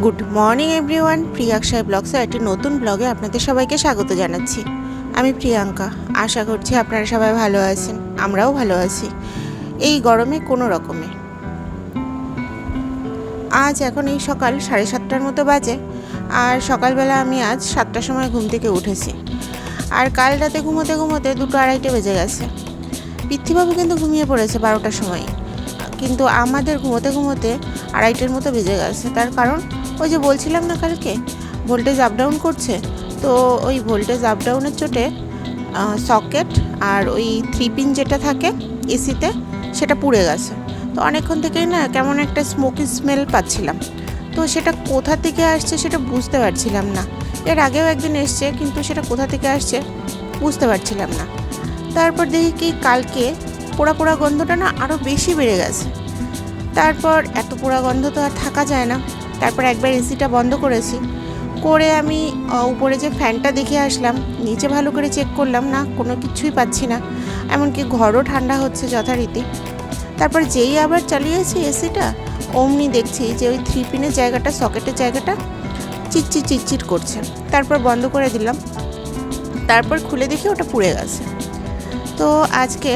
Good morning everyone, Priyanka ব্লগসের একটি নতুন ব্লগে আপনাদের সবাইকে স্বাগত জানাচ্ছি। আমি প্রিয়াঙ্কা। আশা করছি আপনারা সবাই ভালো আছেন, আমরাও ভালো আছি এই গরমে কোনো রকমে। আজ এখন এই সকাল 7:30টার মতো বাজে, আর সকালবেলা আমি আজ 7টার সময় ঘুম থেকে উঠেছি। আর কাল রাতে ঘুমোতে ঘুমোতে 2-2:30 বেজে গেছে। পৃথ্বীবাবু কিন্তু ঘুমিয়ে পড়েছে 12টার সময়, কিন্তু আমাদের ঘুমোতে ঘুমোতে 2:30টার মতো বেজে গেছে। তার কারণ ওই যে বলছিলাম না কালকে ভোল্টেজ আপ ডাউন করছে, তো ওই ভোল্টেজ আপ ডাউনের চোটে সকেট আর ওই 3 পিন যেটা থাকে এসিতে সেটা পুড়ে গেছে। তো অনেকক্ষণ থেকেই না কেমন একটা স্মোকি স্মেল পাচ্ছিলাম, তো সেটা কোথা থেকে আসছে সেটা বুঝতে পারছিলাম না। এর আগেও একদিন এসছে, কিন্তু সেটা কোথা থেকে আসছে বুঝতে পারছিলাম না। তারপর দেখি কি কালকে পোড়া পোড়া গন্ধটা না আরও বেশি বেড়ে গেছে। তারপর এত পোড়া গন্ধ তো আর থাকা যায় না। তারপর একবার এসিটা বন্ধ করেছি, করে আমি উপরে যে ফ্যানটা দেখে আসলাম, নিচে ভালো করে চেক করলাম, না কোনো কিছুই পাচ্ছি না। এমনকি ঘরও ঠান্ডা হচ্ছে যথারীতি। তারপর যেই আবার চালিয়েছি এসিটা, অমনি দেখছি যে ওই 3 পিনের জায়গাটা, সকেটের জায়গাটা চিটচিট চিটচিট করছে। তারপর বন্ধ করে দিলাম, তারপর খুলে দেখি ওটা পুড়ে গেছে। তো আজকে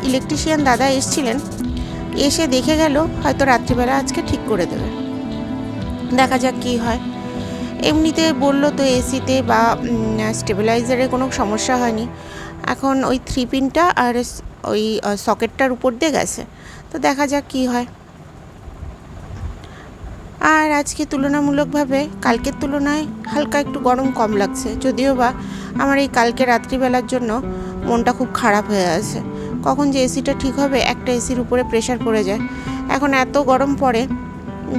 ইলেকট্রিশিয়ান দাদা এসেছিলেন, এসে দেখে গেল, হয়তো রাত্রিবেলা আজকে ঠিক করে দেবে। দেখা যাক কী হয়। এমনিতে বললো তো এসিতে বা স্টেবিলাইজারে কোনো সমস্যা হয়নি, এখন ওই 3 পিনটা আর ওই সকেটটার উপর দিয়ে গেছে। তো দেখা যাক কী হয়। আর আজকে তুলনামূলকভাবে কালকের তুলনায় হালকা একটু গরম কম লাগছে, যদিও বা আমার এই কালকে রাত্রিবেলার জন্য মনটা খুব খারাপ হয়ে আছে। কখন যে এসিটা ঠিক হবে, একটা এসির উপরে প্রেশার পড়ে যায়। এখন এত গরম পড়ে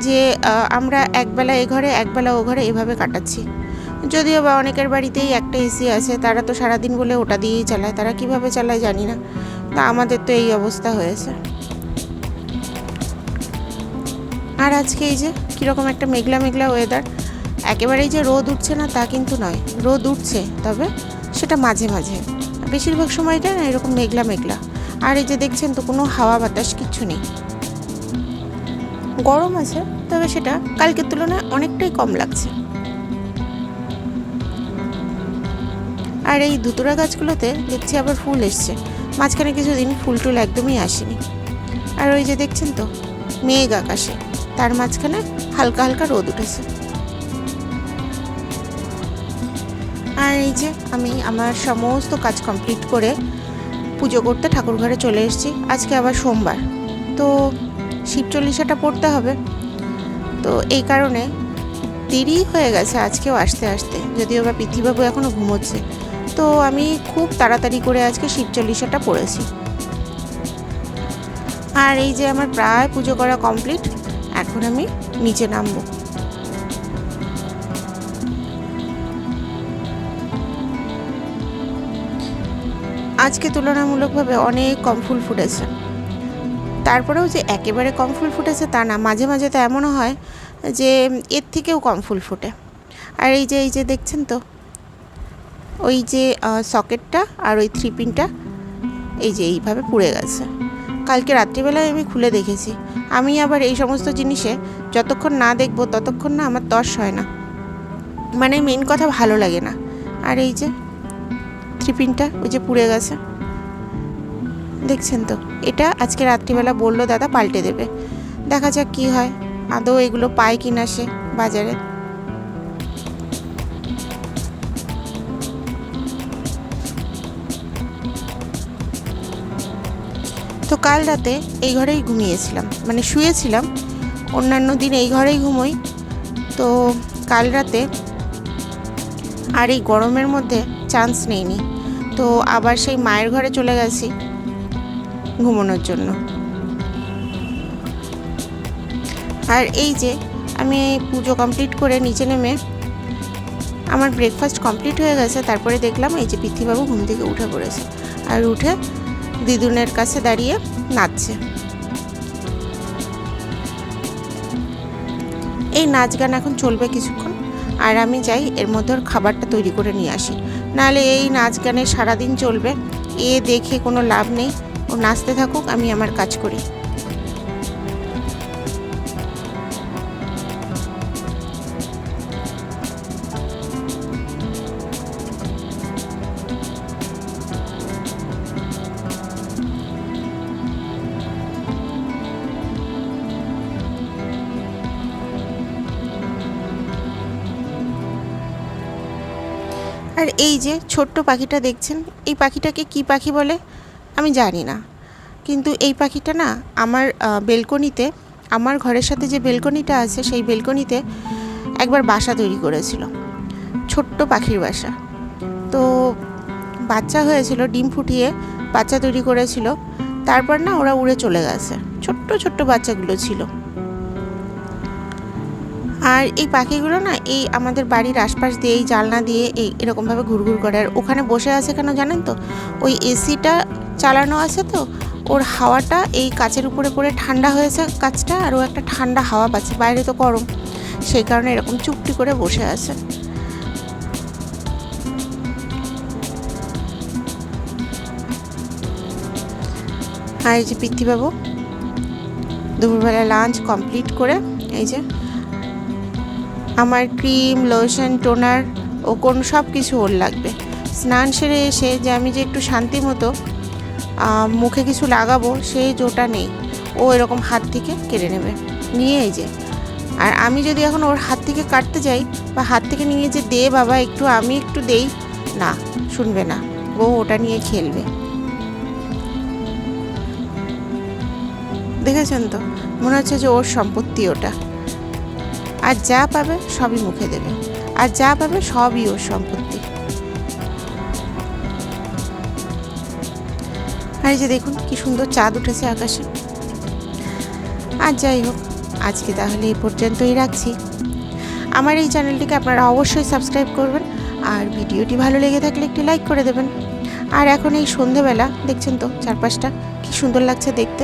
যে আমরা একবেলা এ ঘরে একবেলা ও ঘরে এভাবে কাটাচ্ছি। যদিও বা অনেকের বাড়িতেই একটা এসি আছে, তারা তো সারাদিন বলে ওটা দিয়েই চালায়, তারা কিভাবে চালায় জানি না। তা আমাদের তো এই অবস্থা হয়েছে। আর আজকে এই যে কীরকম একটা মেঘলা মেঘলা ওয়েদার, একেবারেই যে রোদ উঠছে না তা কিন্তু নয়, রোদ উঠছে, তবে সেটা মাঝে মাঝে, বেশিরভাগ সময়টা না এরকম মেঘলা মেঘলা। আর এই যে দেখছেন তো কোনো হাওয়া বাতাস কিচ্ছু নেই। গরম আছে, তবে সেটা কালকের তুলনায় অনেকটাই কম লাগছে। আর এই ধুতুরা গাছগুলোতে দেখছি আবার ফুল এসছে, মাঝখানে কিছুদিন ফুল টুল একদমই আসেনি। আর ওই যে দেখছেন তো মেঘ আকাশে, তার মাঝখানে হালকা হালকা রোদ উঠেছে। আর এই যে আমি আমার সমস্ত কাজ কমপ্লিট করে পুজো করতে ঠাকুর ঘরে চলে এসেছি। আজকে আবার সোমবার, তো শিব চল্লিশাটা পড়তে হবে, তো এই কারণে দেরি হয়ে গেছে আজকেও আসতে আসতে, যদিও বা পৃথ্বীবাবু এখনও ঘুমোচ্ছে। তো আমি খুব তাড়াতাড়ি করে আজকে শিব চল্লিশাটা পড়েছি। আর এই যে আমার প্রায় পুজো করা কমপ্লিট, এখন আমি নিচে নামবো। আজকে তুলনামূলকভাবে অনেক কম ফুল ফুটেছে। তারপরেও যে একেবারে কম ফুল ফুটেছে তা না, মাঝে মাঝে তো এমনও হয় যে এর থেকেও কম ফুল ফোটে। আর এই যে দেখছেন তো ওই যে সকেটটা আর ওই 3 পিনটা এই যে এইভাবে পুড়ে গেছে। কালকে রাত্রিবেলায় আমি খুলে দেখেছি। আমি আবার এই সমস্ত জিনিসে যতক্ষণ না দেখব ততক্ষণ না আমার তর্স হয় না, মানে মেন কথা ভালো লাগে না। আর এই যে 3 পিনটা ওই যে পুড়ে গেছে, দেখছেন তো। এটা আজকে রাত্রিবেলা বললো দাদা পাল্টে দেবে, দেখা যাক কি হয়, আদৌ এগুলো পায় কিনা সে বাজারে। তো কাল রাতে এই ঘরেই ঘুমিয়েছিলাম, মানে শুয়েছিলাম। অন্যান্য দিন এই ঘরেই ঘুমোই, তো কাল রাতে আর এই গরমের মধ্যে চান্স নেইনি, তো আবার সেই মায়ের ঘরে চলে গেছি ঘুমানোর জন্য। আর এই যে আমি পুজো কমপ্লিট করে নিচে নেমে আমার ব্রেকফাস্ট কমপ্লিট হয়ে গেছে, তারপরে দেখলাম এই যে পৃথ্বীবাবু ঘুম থেকে উঠে পড়েছে, আর উঠে দিদুনের কাছে দাঁড়িয়ে নাচছে। এই নাচ গান এখন চলবে কিছুক্ষণ, আর আমি যাই এর মধ্যে ওর খাবারটা তৈরি করে নিয়ে আসি, নাহলে এই নাচ গানে সারাদিন চলবে, এ দেখে কোনো লাভ নেই। ও নাচতে থাকুক, আমি আমার কাজ করি। আর এই যে ছোট্ট পাখিটা দেখছেন, এই পাখিটাকে কি পাখি বলে আমি জানি না, কিন্তু এই পাখিটা না আমার বেলকনিতে, আমার ঘরের সাথে যে বেলকনিটা আছে সেই বেলকনিতে একবার বাসা তৈরি করেছিল, ছোট্ট পাখির বাসা। তো বাচ্চা হয়েছিল, ডিম ফুটিয়ে বাচ্চা তৈরি করেছিল, তারপর না ওরা উড়ে চলে গেছে, ছোট্ট ছোট্ট বাচ্চাগুলো ছিল। আর এই পাখিগুলো না এই আমাদের বাড়ির আশপাশ দিয়ে, এই জানলা দিয়ে এই এরকমভাবে ঘুরঘুর করে। আর ওখানে বসে আছে কেন জানেন তো, ওই এসিটা চালানো আছে তো, ওর হাওয়াটা এই কাচের উপরে পড়ে ঠান্ডা হয়েছে কাচটা, আর ও একটা ঠান্ডা হাওয়া পাচ্ছে, বাইরে তো গরম, সেই কারণে এরকম চুপটি করে বসে আছে। আর এই যে পৃথ্বীবাবু দুপুরবেলা লাঞ্চ কমপ্লিট করে, এই যে আমার ক্রিম, লোশন, টোনার ও কোন সব কিছু ওর লাগবে। স্নান সেরে এসে যে আমি যে একটু শান্তি মতো মুখে কিছু লাগাবো সেই জোটা নেই, ও এরকম হাত থেকে কেড়ে নেবে নিয়ে। এই যে, আর আমি যদি এখন ওর হাত থেকে কাটতে যাই বা হাত থেকে নিয়ে যে দে বাবা একটু, আমি একটু দেই, না, শুনবে না, ও ওটা নিয়ে খেলবে। দেখেছেন তো, মনে হচ্ছে যে ওর সম্পত্তি ওটা, আর যা পাবে সবই মুখে দেবে, আর যা পাবে সবই ওর সম্পত্তি। আর এই যে দেখুন কি সুন্দর চাঁদ উঠেছে আকাশে। আর যাই হোক, আজকে তাহলে এই পর্যন্তই রাখছি। আমার এই চ্যানেলটিকে আপনারা অবশ্যই সাবস্ক্রাইব করবেন, আর ভিডিওটি ভালো লেগে থাকলে একটি লাইক করে দেবেন। আর এখন এই সন্ধেবেলা দেখছেন তো চারপাশটা কি সুন্দর লাগছে দেখতে।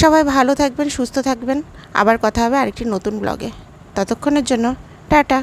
সবাই ভালো থাকবেন, সুস্থ থাকবেন, আবার কথা হবে আরেকটি নতুন ব্লগে। ততক্ষণের জন্য টাটা।